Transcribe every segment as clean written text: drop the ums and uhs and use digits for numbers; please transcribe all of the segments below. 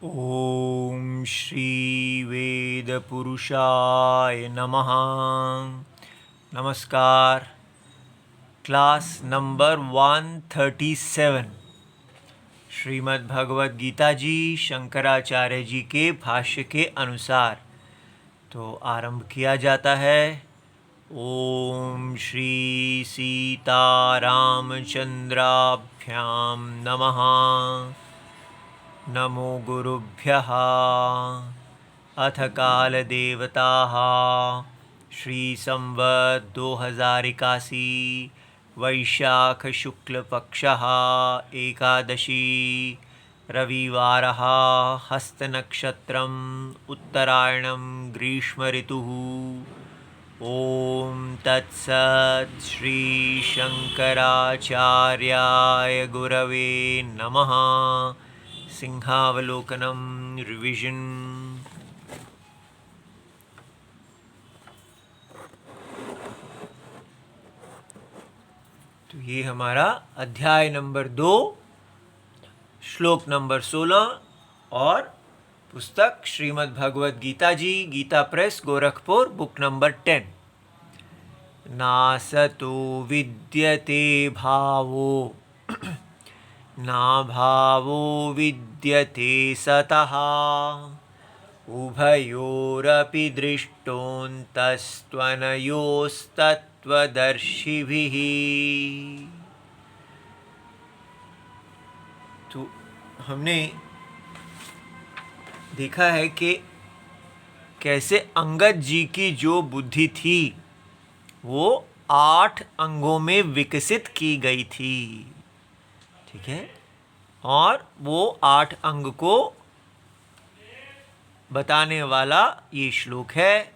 ओम श्री वेदपुरुषाय नमः। नमस्कार। Class number 137 Shrimad Bhagavad Gita जी शंकराचार्य जी के भाष्य के अनुसार तो आरंभ किया जाता है। ओम श्री सीतारामचंद्राभ्याम नमः। नमो गुरुभ्यः। अथ कालदेवताः श्री संवत् 2081 वैशाख शुक्ल पक्षः एकादशी रविवारः हस्तनक्षत्रम् उत्तरायणं ग्रीष्म ऋतुः। ओम तत्सत् श्री शंकराचार्याय गुरवे नमः। सिंहावलोकनम रिविजन। तो ये हमारा अध्याय नंबर 2 श्लोक नंबर 16 और पुस्तक Shrimad Bhagavad Gita ji Gita press Gorakhpur book number 10। नासतो विद्यते भावो ना भावो विद्यते सतः उभयोरपि दृष्टोऽन्तस्त्वनयोस्तत्त्वदर्शिभिः। तो हमने देखा है कि कैसे अंगद जी की जो बुद्धि थी वो 8 अंगों में विकसित की गई थी। ठीक है, और वो 8 अंग को बताने वाला ये श्लोक है।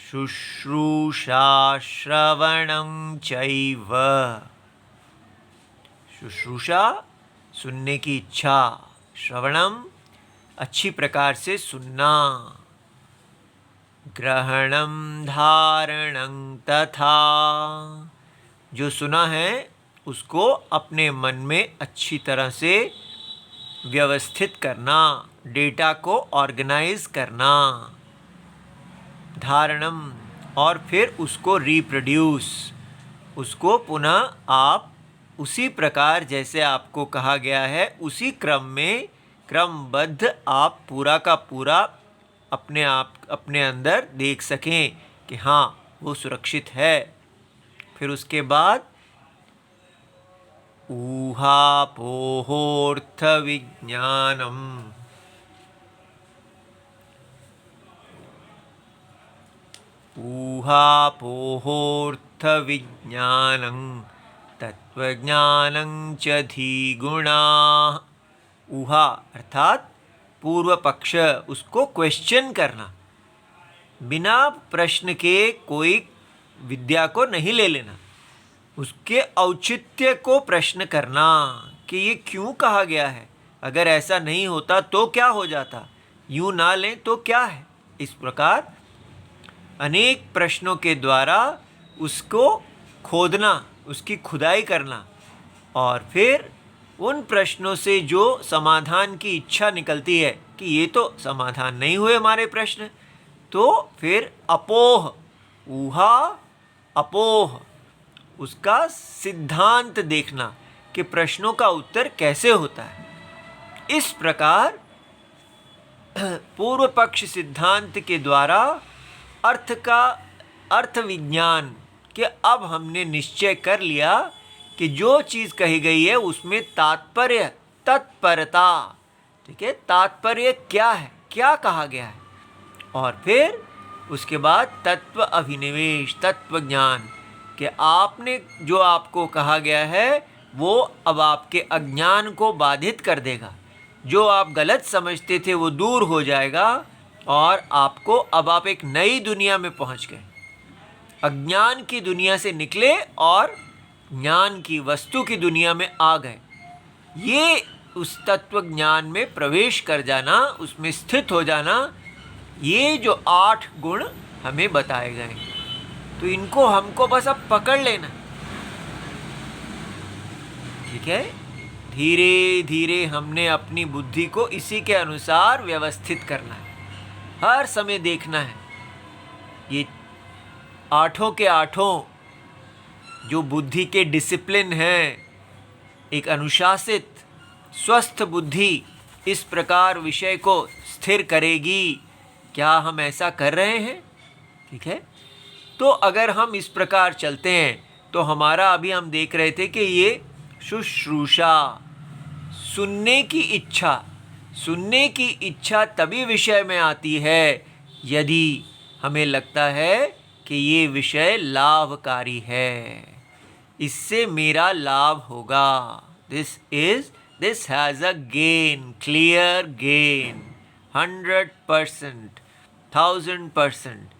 शुश्रूषा श्रवणं चैव। शुश्रूषा सुनने की इच्छा, श्रवणम अच्छी प्रकार से सुनना, ग्रहणं धारणं तथा जो सुना है उसको अपने मन में अच्छी तरह से व्यवस्थित करना, डेटा को ऑर्गेनाइज करना, धारणम और फिर उसको रिप्रोड्यूस, उसको पुनः आप उसी प्रकार जैसे आपको कहा गया है उसी क्रम में क्रमबद्ध आप पूरा का पूरा अपने आप अपने अंदर देख सकें कि हाँ वो सुरक्षित है। फिर उसके बाद ऊहापोहोर्थ विज्ञानम। ऊहापोहोर्थ विज्ञानं तत्वज्ञानं च धीगुणा। ऊहा अर्थात पूर्व पक्ष, उसको क्वेश्चन करना, बिना प्रश्न के कोई विद्या को नहीं ले लेना, उसके औचित्य को प्रश्न करना कि ये क्यों कहा गया है, अगर ऐसा नहीं होता तो क्या हो जाता, यूँ ना लें तो क्या है। इस प्रकार अनेक प्रश्नों के द्वारा उसको खोदना, उसकी खुदाई करना, और फिर उन प्रश्नों से जो समाधान की इच्छा निकलती है कि ये तो समाधान नहीं हुए हमारे प्रश्न, तो फिर अपोह, ऊहा अपोह, उसका सिद्धांत देखना कि प्रश्नों का उत्तर कैसे होता है। इस प्रकार पूर्व पक्ष सिद्धांत के द्वारा अर्थ विज्ञान कि अब हमने निश्चय कर लिया कि जो चीज़ कही गई है उसमें तात्पर्य, तत्परता, ठीक है, तात्पर्य क्या है, क्या कहा गया है, और फिर उसके बाद तत्व अभिनिवेश, तत्व ज्ञान कि आपने जो आपको कहा गया है वो अब आपके अज्ञान को बाधित कर देगा, जो आप गलत समझते थे वो दूर हो जाएगा, और आपको अब आप एक नई दुनिया में पहुंच गए, अज्ञान की दुनिया से निकले और ज्ञान की वस्तु की दुनिया में आ गए। ये उस तत्व ज्ञान में प्रवेश कर जाना, उसमें स्थित हो जाना, ये जो 8 गुण हमें बताए गए, तो इनको हमको बस अब पकड़ लेना। ठीक है, धीरे धीरे हमने अपनी बुद्धि को इसी के अनुसार व्यवस्थित करना है, हर समय देखना है। ये आठों के आठों जो बुद्धि के डिसिप्लिन हैं, एक अनुशासित स्वस्थ बुद्धि इस प्रकार विषय को स्थिर करेगी। क्या हम ऐसा कर रहे हैं? ठीक है, तो अगर हम इस प्रकार चलते हैं तो हमारा, अभी हम देख रहे थे कि ये शुश्रूषा, सुनने की इच्छा तभी विषय में आती है यदि हमें लगता है कि ये विषय लाभकारी है, इससे मेरा लाभ होगा। This has a gain, clear gain, 100%, 1000%।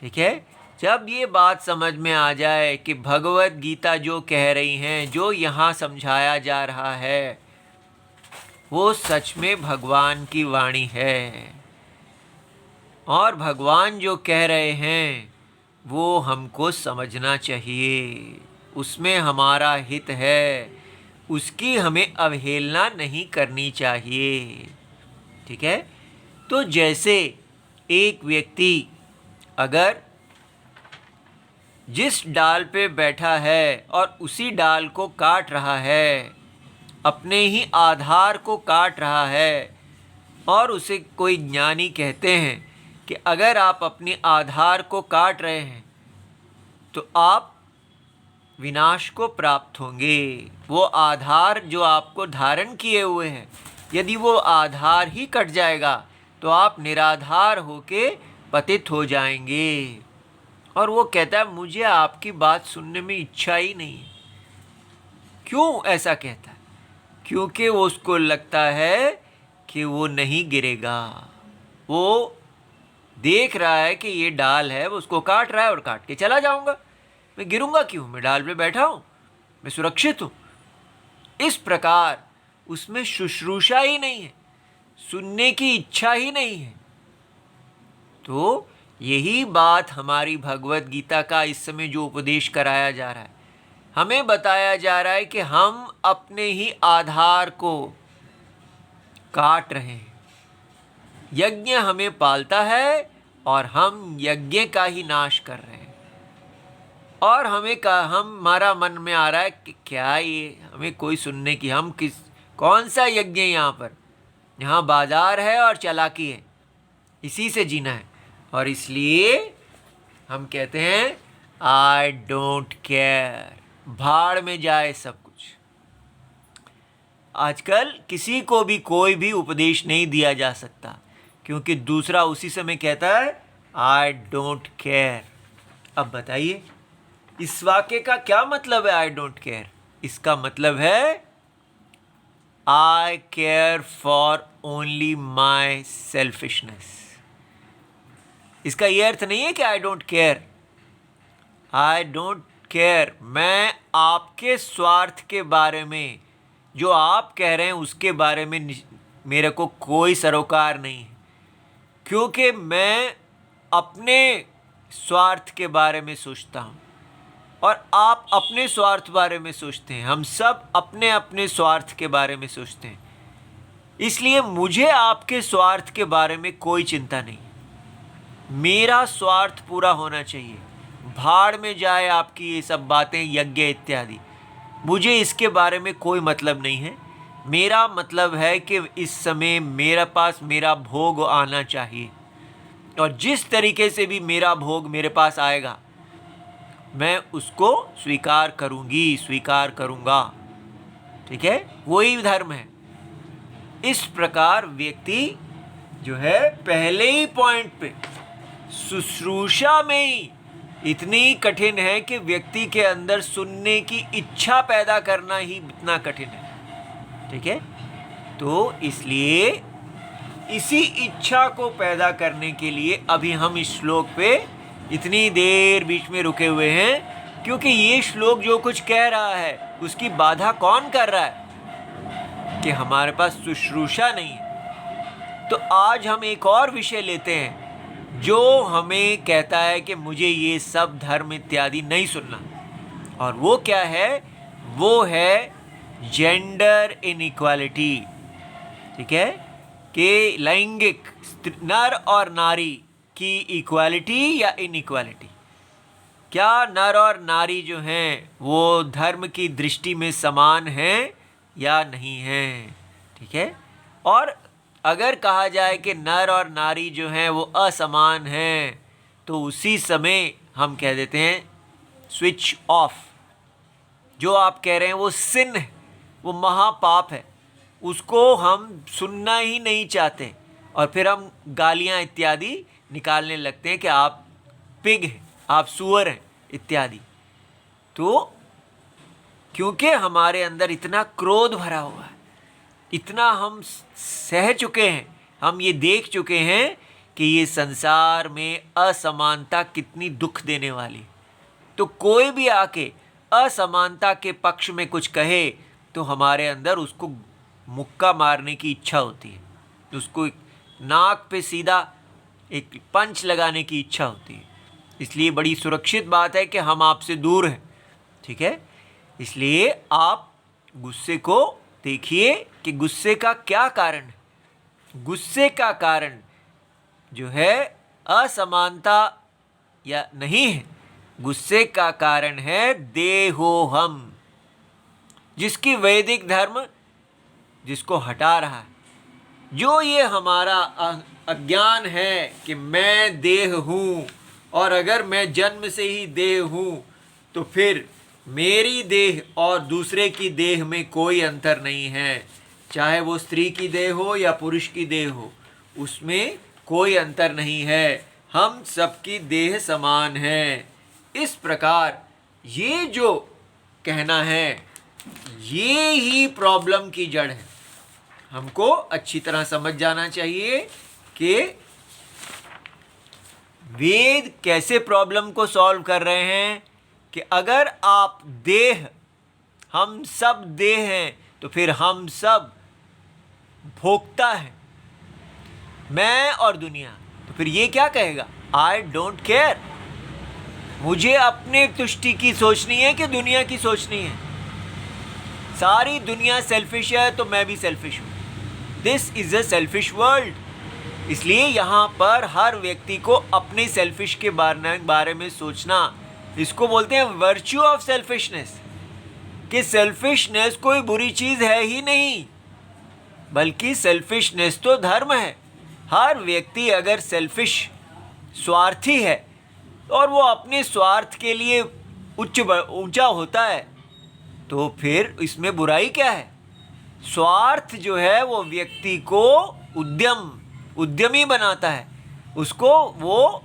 ठीक है, जब ये बात समझ में आ जाए कि भगवत गीता जो कह रही हैं, जो यहाँ समझाया जा रहा है, वो सच में भगवान की वाणी है और भगवान जो कह रहे हैं वो हमको समझना चाहिए, उसमें हमारा हित है, उसकी हमें अवहेलना नहीं करनी चाहिए। ठीक है, तो जैसे एक व्यक्ति अगर जिस डाल पे बैठा है और उसी डाल को काट रहा है, अपने ही आधार को काट रहा है, और उसे कोई ज्ञानी कहते हैं कि अगर आप अपने आधार को काट रहे हैं तो आप विनाश को प्राप्त होंगे। वो आधार जो आपको धारण किए हुए हैं, यदि वो आधार ही कट जाएगा तो आप निराधार होके पतित हो जाएंगे। और वो कहता है मुझे आपकी बात सुनने में इच्छा ही नहीं है। क्यों ऐसा कहता है? क्योंकि वो उसको लगता है कि वो नहीं गिरेगा। वो देख रहा है कि ये डाल है, वो उसको काट रहा है और काट के चला जाऊंगा, मैं गिरूंगा क्यों? मैं डाल पे बैठा हूँ, मैं सुरक्षित हूँ। इस प्रकार उसमें शुश्रूषा ही नहीं है, सुनने की इच्छा ही नहीं है। तो यही बात हमारी भगवत गीता का इस समय जो उपदेश कराया जा रहा है, हमें बताया जा रहा है कि हम अपने ही आधार को काट रहे हैं। यज्ञ हमें पालता है और हम यज्ञ का ही नाश कर रहे हैं। और हमारा मन में आ रहा है कि क्या ये हमें कोई सुनने की, हम कौन सा यज्ञ है यहाँ पर? यहाँ बाजार है और चालाकी है, इसी से जीना है। और इसलिए हम कहते हैं आई डोंट केयर, भाड़ में जाए सब कुछ। आजकल किसी को भी कोई भी उपदेश नहीं दिया जा सकता, क्योंकि दूसरा उसी समय कहता है आई डोंट केयर। अब बताइए इस वाक्य का क्या मतलब है? आई डोंट केयर, इसका मतलब है I care for only my selfishness. इसका ये अर्थ नहीं है कि I don't care, I don't care, मैं आपके स्वार्थ के बारे में, जो आप कह रहे हैं उसके बारे में मेरे को कोई सरोकार नहीं है, क्योंकि मैं अपने स्वार्थ के बारे में सोचता हूँ और आप अपने स्वार्थ बारे में सोचते हैं। हम सब अपने अपने स्वार्थ के बारे में सोचते हैं, इसलिए मुझे आपके स्वार्थ के बारे में कोई चिंता नहीं। मेरा स्वार्थ पूरा होना चाहिए। भाड़ में जाए आपकी ये सब बातें, यज्ञ इत्यादि, मुझे इसके बारे में कोई मतलब नहीं है। मेरा मतलब है कि इस समय मेरे पास मेरा भोग आना चाहिए, और जिस तरीके से भी मेरा भोग मेरे पास आएगा मैं उसको स्वीकार करूँगी, स्वीकार करूँगा। ठीक है, वही धर्म है। इस प्रकार व्यक्ति जो है पहले ही पॉइंट पे शुश्रूषा में ही इतनी कठिन है कि व्यक्ति के अंदर सुनने की इच्छा पैदा करना ही इतना कठिन है। ठीक है, तो इसलिए इसी इच्छा को पैदा करने के लिए अभी हम इस श्लोक पे इतनी देर बीच में रुके हुए हैं, क्योंकि ये श्लोक जो कुछ कह रहा है उसकी बाधा कौन कर रहा है? कि हमारे पास शुश्रूषा नहीं है। तो आज हम एक और विषय लेते हैं जो हमें कहता है कि मुझे ये सब धर्म इत्यादि नहीं सुनना। और वो क्या है? वो है जेंडर इनइक्वालिटी, ठीक है, कि लैंगिक नर और नारी की इक्वालिटी या इनइक्वालिटी, क्या नर और नारी जो हैं वो धर्म की दृष्टि में समान हैं या नहीं हैं, ठीक है। और अगर कहा जाए कि नर और नारी जो हैं वो असमान हैं, तो उसी समय हम कह देते हैं स्विच ऑफ। जो आप कह रहे हैं वो सिन है, वो महापाप है, उसको हम सुनना ही नहीं चाहते, और फिर हम गालियाँ इत्यादि निकालने लगते हैं कि आप पिग हैं, आप सुअर हैं इत्यादि। तो क्योंकि हमारे अंदर इतना क्रोध भरा हुआ है, इतना हम सह चुके हैं, हम ये देख चुके हैं कि ये संसार में असमानता कितनी दुख देने वाली, तो कोई भी आके असमानता के पक्ष में कुछ कहे तो हमारे अंदर उसको मुक्का मारने की इच्छा होती है, उसको नाक पे सीधा एक पंच लगाने की इच्छा होती है। इसलिए बड़ी सुरक्षित बात है कि हम आपसे दूर हैं, ठीक है। इसलिए आप गुस्से को देखिए कि गुस्से का क्या कारण है। गुस्से का कारण जो है असमानता या नहीं है, गुस्से का कारण है देहोहम, जिसकी वैदिक धर्म जिसको हटा रहा है। जो ये हमारा अज्ञान है कि मैं देह हूँ, और अगर मैं जन्म से ही देह हूँ तो फिर मेरी देह और दूसरे की देह में कोई अंतर नहीं है, चाहे वो स्त्री की देह हो या पुरुष की देह हो, उसमें कोई अंतर नहीं है, हम सबकी देह समान है। इस प्रकार ये जो कहना है, ये ही प्रॉब्लम की जड़ है। हमको अच्छी तरह समझ जाना चाहिए कि वेद कैसे प्रॉब्लम को सॉल्व कर रहे हैं, कि अगर आप देह, हम सब देह हैं, तो फिर हम सब भोक्ता हैं, मैं और दुनिया। तो फिर ये क्या कहेगा, आई डोंट केयर, मुझे अपने तुष्टि की सोचनी है कि दुनिया की सोचनी है। सारी दुनिया सेल्फिश है तो मैं भी सेल्फिश हूँ। This is a selfish world. इसलिए यहाँ पर हर व्यक्ति को अपने सेल्फिश के बारे में सोचना, इसको बोलते हैं वर्च्यू ऑफ सेल्फिशनेस, कि सेल्फिशनेस कोई बुरी चीज़ है ही नहीं, बल्कि सेल्फिशनेस तो धर्म है। हर व्यक्ति अगर सेल्फिश, स्वार्थी है, और वो अपने स्वार्थ के लिए ऊंचा होता है, तो फिर इसमें बुराई क्या है। स्वार्थ जो है वो व्यक्ति को उद्यमी बनाता है, उसको वो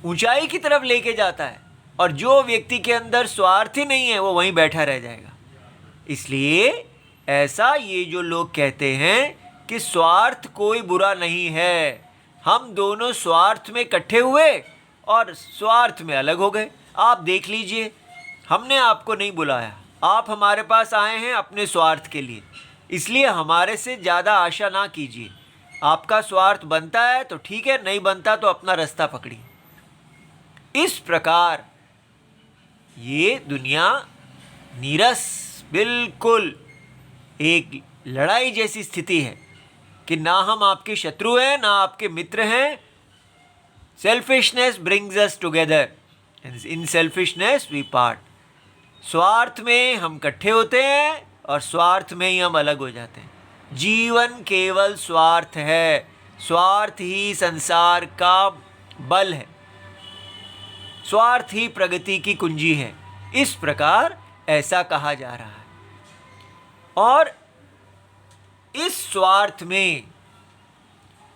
ऊंचाई की तरफ लेके जाता है, और जो व्यक्ति के अंदर स्वार्थ ही नहीं है वो वहीं बैठा रह जाएगा। इसलिए ऐसा ये जो लोग कहते हैं कि स्वार्थ कोई बुरा नहीं है, हम दोनों स्वार्थ में इकट्ठे हुए और स्वार्थ में अलग हो गए। आप देख लीजिए, हमने आपको नहीं बुलाया, आप हमारे पास आए हैं अपने स्वार्थ के लिए, इसलिए हमारे से ज़्यादा आशा ना कीजिए। आपका स्वार्थ बनता है तो ठीक है, नहीं बनता तो अपना रास्ता पकड़िए। इस प्रकार ये दुनिया नीरस, बिल्कुल एक लड़ाई जैसी स्थिति है कि ना हम आपके शत्रु हैं ना आपके मित्र हैं। Selfishness brings us together, in selfishness we part. स्वार्थ में हम इकट्ठे होते हैं और स्वार्थ में ही हम अलग हो जाते हैं। जीवन केवल स्वार्थ है, स्वार्थ ही संसार का बल है, स्वार्थ ही प्रगति की कुंजी है। इस प्रकार ऐसा कहा जा रहा है। और इस स्वार्थ में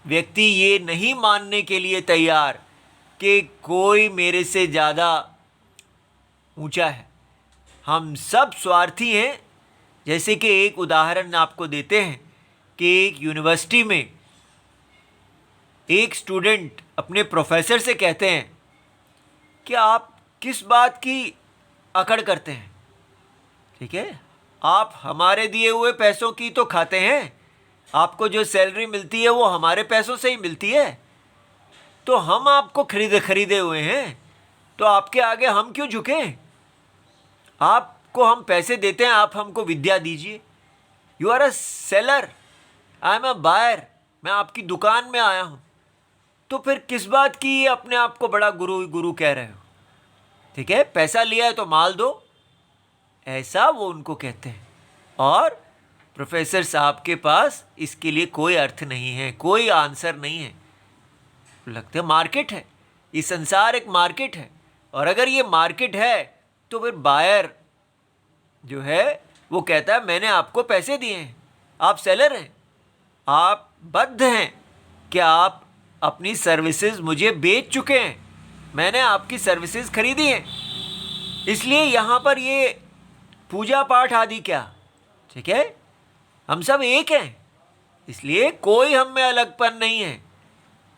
व्यक्ति ये नहीं मानने के लिए तैयार कि कोई मेरे से ज़्यादा ऊंचा है, हम सब स्वार्थी हैं। जैसे कि एक उदाहरण आपको देते हैं कि एक यूनिवर्सिटी में एक स्टूडेंट अपने प्रोफेसर से कहते हैं कि आप किस बात की अकड़ करते हैं, ठीक है, आप हमारे दिए हुए पैसों की तो खाते हैं, आपको जो सैलरी मिलती है वो हमारे पैसों से ही मिलती है, तो हम आपको खरीदे हुए हैं, तो आपके आगे हम क्यों झुकें। आप आपको हम पैसे देते हैं, आप हमको विद्या दीजिए। You are a seller, I am a buyer, मैं आपकी दुकान में आया हूँ, तो फिर किस बात की ये अपने आप को बड़ा गुरु गुरु कह रहे हो? ठीक है, पैसा लिया है तो माल दो, ऐसा वो उनको कहते हैं। और प्रोफेसर साहब के पास इसके लिए कोई अर्थ नहीं है, कोई आंसर नहीं है। लगता है मार्केट है, ये संसार एक मार्केट है, और अगर ये मार्केट है तो फिर बायर जो है वो कहता है मैंने आपको पैसे दिए हैं, आप सेलर हैं, आप बद्ध हैं कि आप अपनी सर्विसेज मुझे बेच चुके हैं, मैंने आपकी सर्विसेज खरीदी हैं, इसलिए यहाँ पर ये पूजा पाठ आदि क्या, ठीक है, हम सब एक हैं, इसलिए कोई हम में अलगपन नहीं है।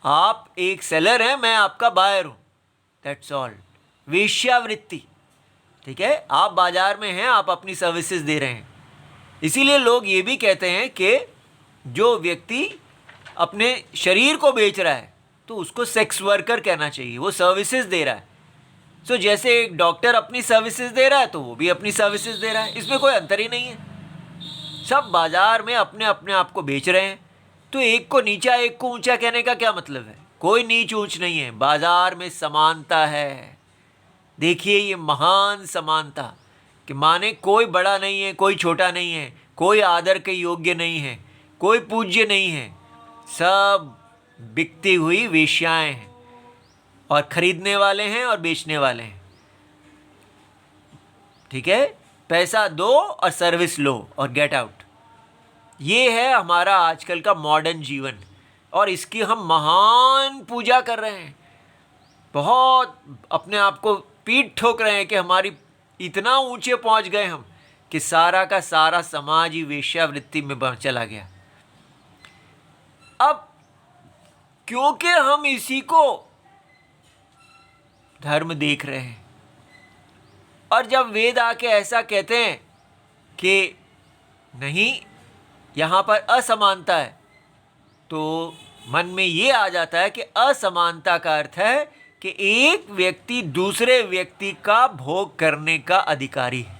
आप एक सेलर हैं, मैं आपका बायर हूँ, दैट्स ऑल। वेश्यावृत्ति, ठीक है, आप बाजार में हैं, आप अपनी सर्विसेज दे रहे हैं। इसीलिए लोग ये भी कहते हैं कि जो व्यक्ति अपने शरीर को बेच रहा है तो उसको सेक्स वर्कर कहना चाहिए, वो सर्विसेज दे रहा है। सो जैसे एक डॉक्टर अपनी सर्विसेज दे रहा है तो वो भी अपनी सर्विसेज दे रहा है, इसमें कोई अंतर ही नहीं है। सब बाजार में अपने अपने आप को बेच रहे हैं, तो एक को नीचा एक को ऊंचा कहने का क्या मतलब है? कोई नीच ऊंच नहीं है, बाजार में समानता है। देखिए ये महान समानता कि माने कोई बड़ा नहीं है, कोई छोटा नहीं है, कोई आदर के योग्य नहीं है, कोई पूज्य नहीं है, सब बिकती हुई वेश्याएं हैं, और खरीदने वाले हैं और बेचने वाले हैं। ठीक है, पैसा दो और सर्विस लो और गेट आउट। ये है हमारा आजकल का मॉडर्न जीवन, और इसकी हम महान पूजा कर रहे हैं, बहुत अपने आप को पीठ ठोक रहे हैं कि हमारी इतना ऊंचे पहुंच गए हम कि सारा का सारा समाज ही वेश्यावृत्ति में चला गया। अब क्योंकि हम इसी को धर्म देख रहे हैं, और जब वेद आके ऐसा कहते हैं कि नहीं यहाँ पर असमानता है, तो मन में ये आ जाता है कि असमानता का अर्थ है कि एक व्यक्ति दूसरे व्यक्ति का भोग करने का अधिकारी है,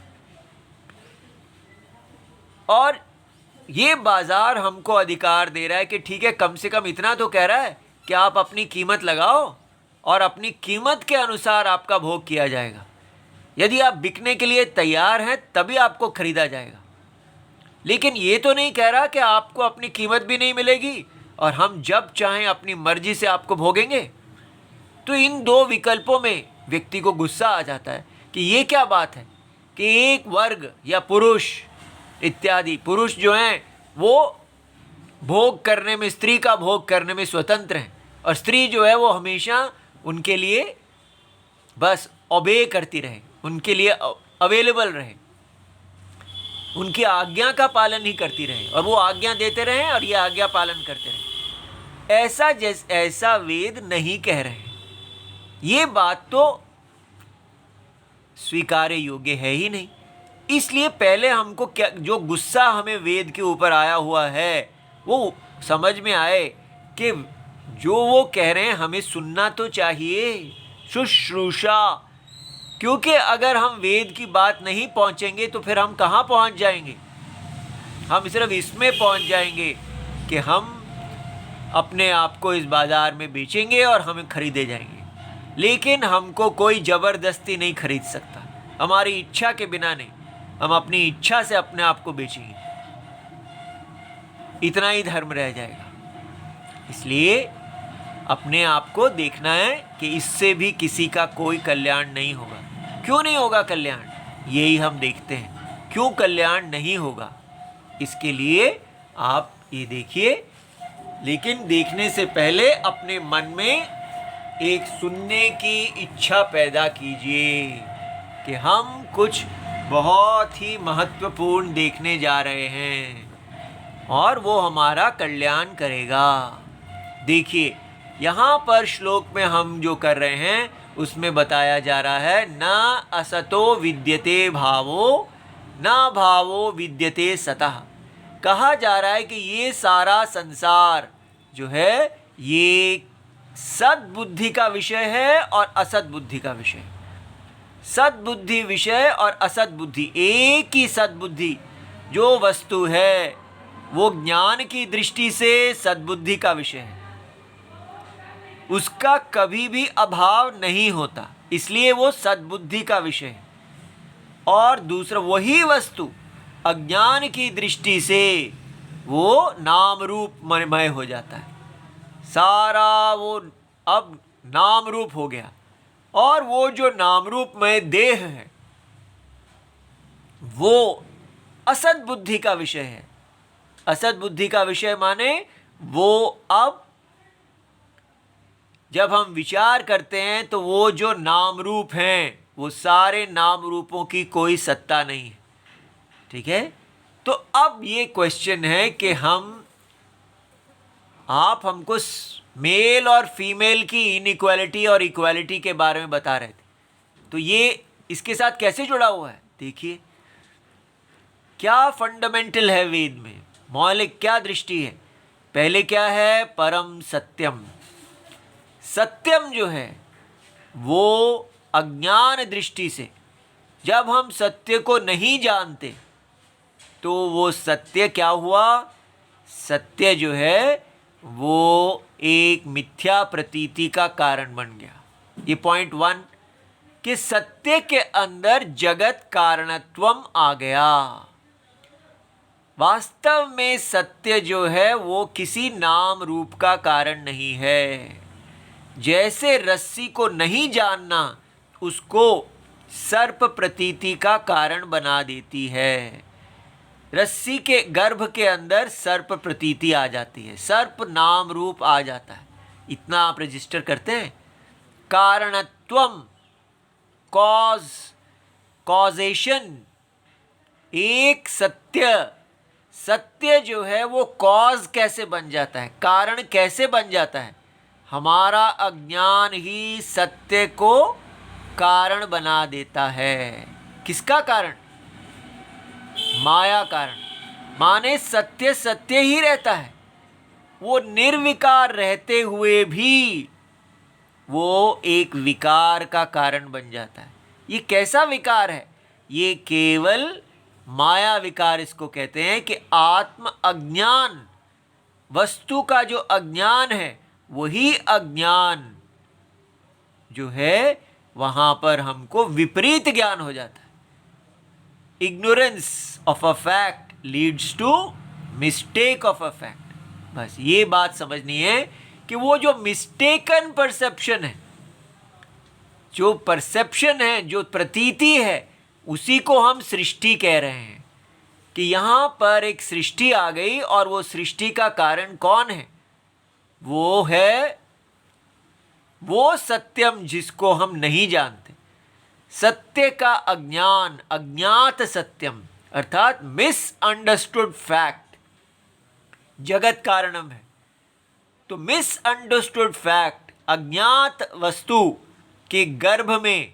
और ये बाजार हमको अधिकार दे रहा है कि ठीक है, कम से कम इतना तो कह रहा है कि आप अपनी कीमत लगाओ और अपनी कीमत के अनुसार आपका भोग किया जाएगा। यदि आप बिकने के लिए तैयार हैं तभी आपको खरीदा जाएगा, लेकिन ये तो नहीं कह रहा कि आपको अपनी कीमत भी नहीं मिलेगी और हम जब चाहें अपनी मर्जी से आपको भोगेंगे। तो इन दो विकल्पों में व्यक्ति को गुस्सा आ जाता है कि ये क्या बात है कि एक वर्ग या पुरुष इत्यादि, पुरुष जो हैं वो भोग करने में, स्त्री का भोग करने में स्वतंत्र हैं, और स्त्री जो है वो हमेशा उनके लिए बस ओबे करती रहे, उनके लिए अवेलेबल रहे, उनकी आज्ञा का पालन ही करती रहे, और वो आज्ञा देते रहे और ये आज्ञा पालन करते रहे। ऐसा वेद नहीं कह रहे हैं। ये बात तो स्वीकार्य योग्य है ही नहीं। इसलिए पहले हमको क्या, जो गुस्सा हमें वेद के ऊपर आया हुआ है वो समझ में आए कि जो वो कह रहे हैं हमें सुनना तो चाहिए, शुश्रूषा। क्योंकि अगर हम वेद की बात नहीं पहुंचेंगे तो फिर हम कहाँ पहुंच जाएंगे? हम सिर्फ इसमें पहुंच जाएंगे कि हम अपने आप को इस बाजार में बेचेंगे और हमें खरीदे जाएंगे, लेकिन हमको कोई ज़बरदस्ती नहीं खरीद सकता, हमारी इच्छा के बिना नहीं। हम अपनी इच्छा से अपने आप को बेचेंगे, इतना ही धर्म रह जाएगा। इसलिए अपने आप को देखना है कि इससे भी किसी का कोई कल्याण नहीं होगा। क्यों नहीं होगा कल्याण? यही हम देखते हैं, क्यों कल्याण नहीं होगा। इसके लिए आप ये देखिए, लेकिन देखने से पहले अपने मन में एक सुनने की इच्छा पैदा कीजिए कि हम कुछ बहुत ही महत्वपूर्ण देखने जा रहे हैं और वो हमारा कल्याण करेगा। देखिए यहाँ पर श्लोक में हम जो कर रहे हैं उसमें बताया जा रहा है, न असतो विद्यते भावो न भावो विद्यते सतः। कहा जा रहा है कि ये सारा संसार जो है ये सद्बुद्धि का विषय है और असद्बुद्धि का विषय है। सद्बुद्धि विषय और असद्बुद्धि, एक ही सद्बुद्धि जो वस्तु है वो ज्ञान की दृष्टि से सद्बुद्धि का विषय है, उसका कभी भी अभाव नहीं होता, इसलिए वो सद्बुद्धि का विषय है। और दूसरा, वही वस्तु अज्ञान की दृष्टि से वो नाम रूपमय हो जाता है, सारा वो अब नाम रूप हो गया। और वो जो नाम रूपमय देह है वो असद बुद्धि का विषय है। असद बुद्धि का विषय माने वो अब जब हम विचार करते हैं तो वो जो नाम रूप हैं वो सारे नाम रूपों की कोई सत्ता नहीं है। ठीक है, तो अब ये क्वेश्चन है कि आप हमको मेल और फीमेल की इनइक्वालिटी और इक्वालिटी के बारे में बता रहे थे, तो ये इसके साथ कैसे जुड़ा हुआ है? देखिए क्या फंडामेंटल है वेद में, मौलिक क्या दृष्टि है। पहले क्या है? परम सत्यम। सत्यम जो है वो अज्ञान दृष्टि से, जब हम सत्य को नहीं जानते तो वो सत्य क्या हुआ? सत्य जो है वो एक मिथ्या प्रतीति का कारण बन गया। ये पॉइंट 1 कि सत्य के अंदर जगत कारणत्वम आ गया। वास्तव में सत्य जो है वो किसी नाम रूप का कारण नहीं है। जैसे रस्सी को नहीं जानना उसको सर्प प्रतीति का कारण बना देती है, रस्सी के गर्भ के अंदर सर्प प्रतीति आ जाती है, सर्प नाम रूप आ जाता है। इतना आप रजिस्टर करते हैं। कारणत्वम, कॉज, कॉजेशन, एक सत्य, सत्य जो है वो कॉज कैसे बन जाता है, कारण कैसे बन जाता है? हमारा अज्ञान ही सत्य को कारण बना देता है। किसका कारण? माया कारण। माने सत्य सत्य ही रहता है, वो निर्विकार रहते हुए भी वो एक विकार का कारण बन जाता है। ये कैसा विकार है? ये केवल माया विकार इसको कहते हैं कि आत्म अज्ञान, वस्तु का जो अज्ञान है वही अज्ञान जो है वहां पर हमको विपरीत ज्ञान हो जाता है। Ignorance of a fact leads to mistake of a fact. बस ये बात समझनी है कि वो जो मिस्टेकन परसेप्शन है, जो परसेप्शन है, जो प्रतीति है, उसी को हम सृष्टि कह रहे हैं। कि यहाँ पर एक सृष्टि आ गई और वो सृष्टि का कारण कौन है? वो है वो सत्यम जिसको हम नहीं जानते। सत्य का अज्ञान, अज्ञात सत्यम अर्थात मिसअंडरस्टूड फैक्ट जगत कारणम है। तो मिसअंडरस्टूड फैक्ट, अज्ञात वस्तु के गर्भ में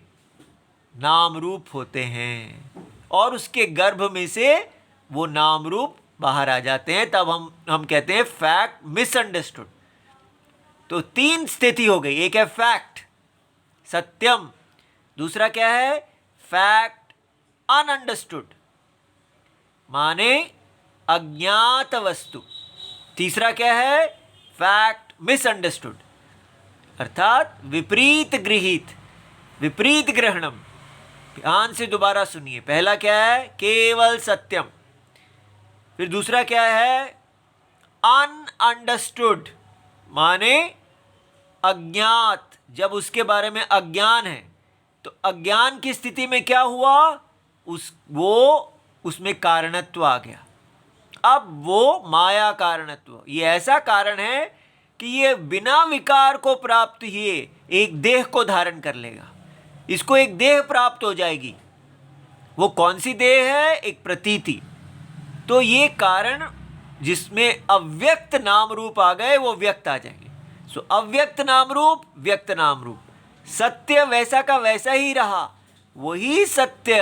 नाम रूप होते हैं और उसके गर्भ में से वो नाम रूप बाहर आ जाते हैं, तब हम कहते हैं फैक्ट मिसअंडरस्टूड। तो 3 स्थिति हो गई। एक है फैक्ट सत्यम, दूसरा क्या है? फैक्ट अनअंडरस्टूड माने अज्ञात वस्तु, तीसरा क्या है? फैक्ट मिसअंडरस्टूड अर्थात विपरीत गृहीत, विपरीत ग्रहणम। ध्यान से दोबारा सुनिए। पहला क्या है? केवल सत्यम। फिर दूसरा क्या है? अनअंडरस्टूड माने अज्ञात, जब उसके बारे में अज्ञान है तो अज्ञान की स्थिति में क्या हुआ? उसमें कारणत्व आ गया। अब वो माया कारणत्व, ये ऐसा कारण है कि ये बिना विकार को प्राप्त किए एक देह को धारण कर लेगा, इसको एक देह प्राप्त हो जाएगी। वो कौन सी देह है? एक प्रतीति। तो ये कारण जिसमें अव्यक्त नाम रूप आ गए वो व्यक्त आ जाएंगे। सो अव्यक्त नाम रूप, व्यक्त नाम रूप, सत्य वैसा का वैसा ही रहा, वही सत्य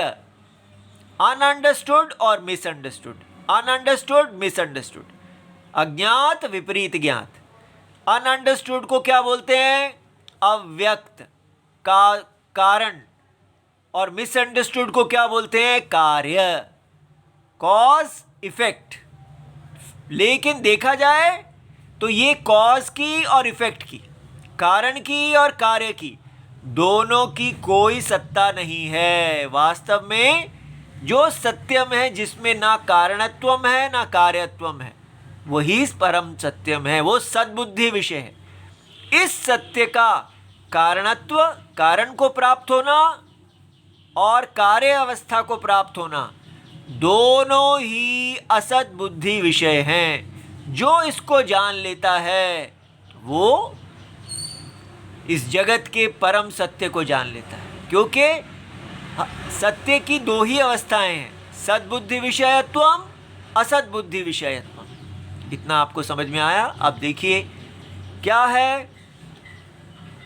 अनअंडरस्टूड और मिसअंडरस्टूड, अनअंडरस्टूड मिसअंडरस्टूड, अज्ञात विपरीत ज्ञात। अनअंडरस्टूड को क्या बोलते हैं? अव्यक्त का कारण, और मिसअंडरस्टूड को क्या बोलते हैं? कार्य, कॉज इफेक्ट। लेकिन देखा जाए तो ये कॉज की और इफेक्ट की, कारण की और कार्य की, दोनों की कोई सत्ता नहीं है। वास्तव में जो सत्यम है, जिसमें ना कारणत्वम है ना कार्यत्वम है, वही परम सत्यम है, वो सद्बुद्धि विषय है। इस सत्य का कारणत्व, कारण को प्राप्त होना, और कार्य अवस्था को प्राप्त होना, दोनों ही असत बुद्धि विषय हैं। जो इसको जान लेता है वो इस जगत के परम सत्य को जान लेता है, क्योंकि सत्य की दो ही अवस्थाएं हैं, सद्बुद्धि विषयत्वम, असत बुद्धि विषयत्वम। इतना आपको समझ में आया? अब देखिए क्या है।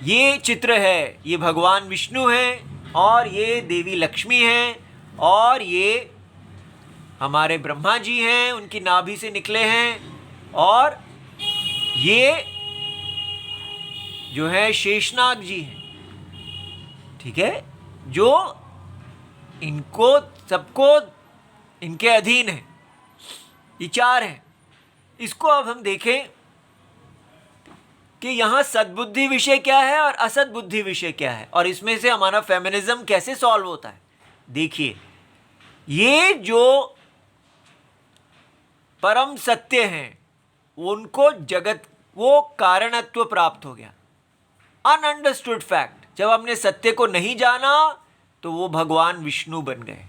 ये चित्र है, ये भगवान विष्णु हैं और ये देवी लक्ष्मी हैं और ये हमारे ब्रह्मा जी हैं, उनकी नाभि से निकले हैं, और ये जो है शेषनाग जी हैं, ठीक है, जो इनको सबको इनके अधीन है। ये चार हैं। इसको अब हम देखें कि यहाँ सद्बुद्धि विषय क्या है और असत बुद्धि विषय क्या है, और इसमें से हमारा फेमिनिज्म कैसे सॉल्व होता है। देखिए, ये जो परम सत्य हैं उनको जगत वो कारणत्व प्राप्त हो गया, अनअंडरस्टूड फैक्ट। जब हमने सत्य को नहीं जाना तो वो भगवान विष्णु बन गए।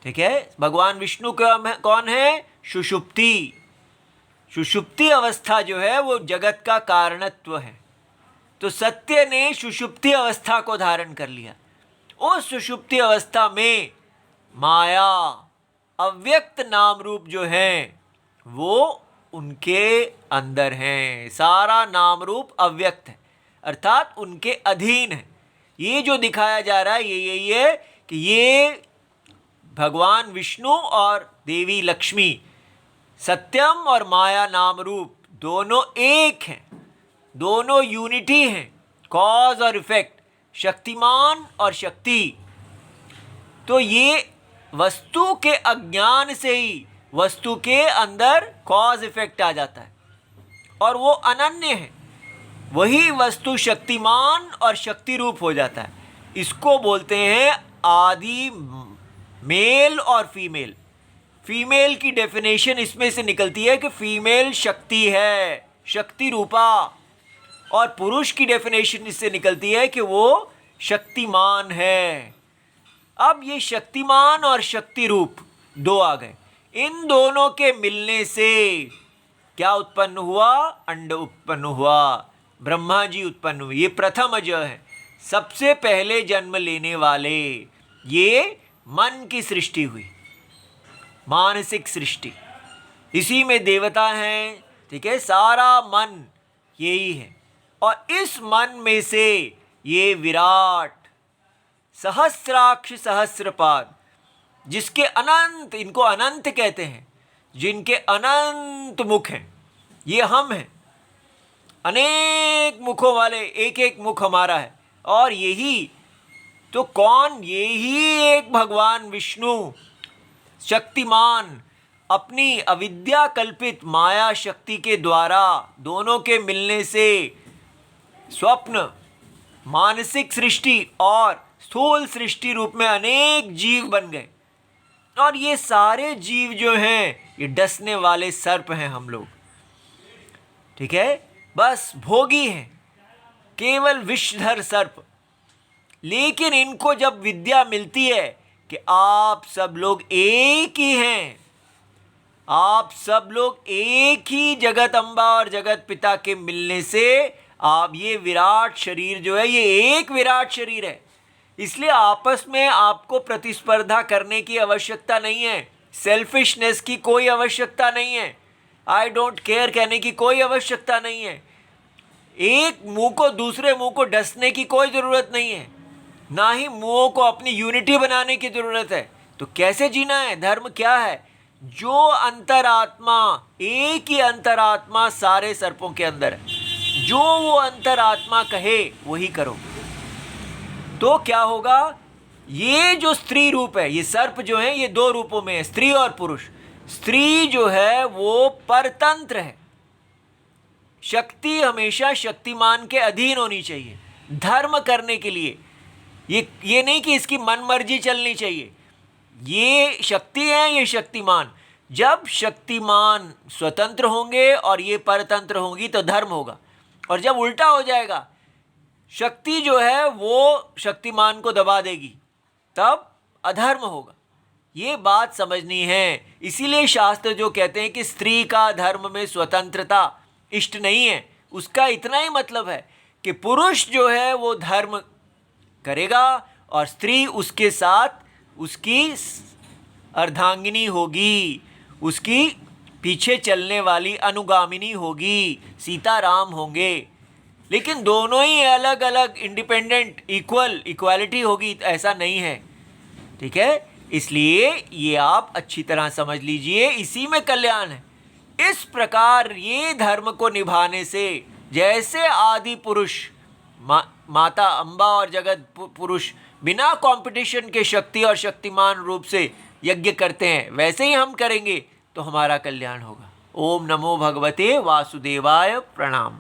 ठीक है, भगवान विष्णु कौन है? सुषुप्ति। सुषुप्ति अवस्था जो है वो जगत का कारणत्व है। तो सत्य ने सुषुप्ति अवस्था को धारण कर लिया। उस सुषुप्ति अवस्था में माया, अव्यक्त नाम रूप जो हैं वो उनके अंदर हैं। सारा नाम रूप अव्यक्त है, अर्थात उनके अधीन है। ये जो दिखाया जा रहा है ये यही है कि ये भगवान विष्णु और देवी लक्ष्मी, सत्यम और माया नाम रूप दोनों एक हैं, दोनों यूनिटी हैं, कॉज और इफेक्ट, शक्तिमान और शक्ति। तो ये वस्तु के अज्ञान से ही वस्तु के अंदर कॉज इफेक्ट आ जाता है और वो अनन्य है। वही वस्तु शक्तिमान और शक्ति रूप हो जाता है। इसको बोलते हैं आदि मेल और फीमेल। फीमेल की डेफिनेशन इसमें से निकलती है कि फीमेल शक्ति है, शक्ति रूपा, और पुरुष की डेफिनेशन इससे निकलती है कि वो शक्तिमान है। अब ये शक्तिमान और शक्ति रूप दो आ गए। इन दोनों के मिलने से क्या उत्पन्न हुआ? अंड उत्पन्न हुआ, ब्रह्मा जी उत्पन्न हुए। ये प्रथम अज है, सबसे पहले जन्म लेने वाले। ये मन की सृष्टि हुई, मानसिक सृष्टि। इसी में देवता हैं, ठीक है, सारा मन यही है। और इस मन में से ये विराट सहस्राक्ष सहस्रपाद, जिसके अनंत, इनको अनंत कहते हैं, जिनके अनंत मुख हैं, ये हम हैं। अनेक मुखों वाले, एक एक मुख हमारा है। और यही तो कौन? यही एक भगवान विष्णु शक्तिमान अपनी अविद्या कल्पित माया शक्ति के द्वारा दोनों के मिलने से स्वप्न, मानसिक सृष्टि और स्थूल सृष्टि रूप में अनेक जीव बन गए। और ये सारे जीव जो हैं ये डसने वाले सर्प हैं हम लोग, ठीक है, बस भोगी हैं, केवल विषधर सर्प। लेकिन इनको जब विद्या मिलती है कि आप सब लोग एक ही हैं, आप सब लोग एक ही जगत अम्बा और जगत पिता के मिलने से आप, ये विराट शरीर जो है ये एक विराट शरीर है। इसलिए आपस में आपको प्रतिस्पर्धा करने की आवश्यकता नहीं है, सेल्फिशनेस की कोई आवश्यकता नहीं है, आई डोंट केयर कहने की कोई आवश्यकता नहीं है, एक मुंह को दूसरे मुंह को डसने की कोई ज़रूरत नहीं है, ना ही मुंहों को अपनी यूनिटी बनाने की ज़रूरत है। तो कैसे जीना है? धर्म क्या है? जो अंतरात्मा, एक ही अंतरात्मा सारे सर्पों के अंदर है, जो वो अंतरात्मा कहे वही करो। तो क्या होगा? ये जो स्त्री रूप है, ये सर्प जो है ये दो रूपों में है, स्त्री और पुरुष। स्त्री जो है वो परतंत्र है, शक्ति हमेशा शक्तिमान के अधीन होनी चाहिए धर्म करने के लिए। ये नहीं कि इसकी मन मर्जी चलनी चाहिए। ये शक्ति है, ये शक्तिमान। जब शक्तिमान स्वतंत्र होंगे और ये परतंत्र होंगी तो धर्म होगा, और जब उल्टा हो जाएगा, शक्ति जो है वो शक्तिमान को दबा देगी, तब अधर्म होगा। ये बात समझनी है। इसीलिए शास्त्र जो कहते हैं कि स्त्री का धर्म में स्वतंत्रता इष्ट नहीं है, उसका इतना ही मतलब है कि पुरुष जो है वो धर्म करेगा और स्त्री उसके साथ उसकी अर्धांगिनी होगी, उसकी पीछे चलने वाली अनुगामिनी होगी, सीताराम होंगे। लेकिन दोनों ही अलग अलग इंडिपेंडेंट इक्वालिटी होगी, ऐसा नहीं है। ठीक है, इसलिए ये आप अच्छी तरह समझ लीजिए, इसी में कल्याण है। इस प्रकार ये धर्म को निभाने से जैसे आदि पुरुष माता अम्बा और जगत पुरुष बिना कंपटीशन के शक्ति और शक्तिमान रूप से यज्ञ करते हैं, वैसे ही हम करेंगे तो हमारा कल्याण होगा। ओम नमो भगवते वासुदेवाय। प्रणाम।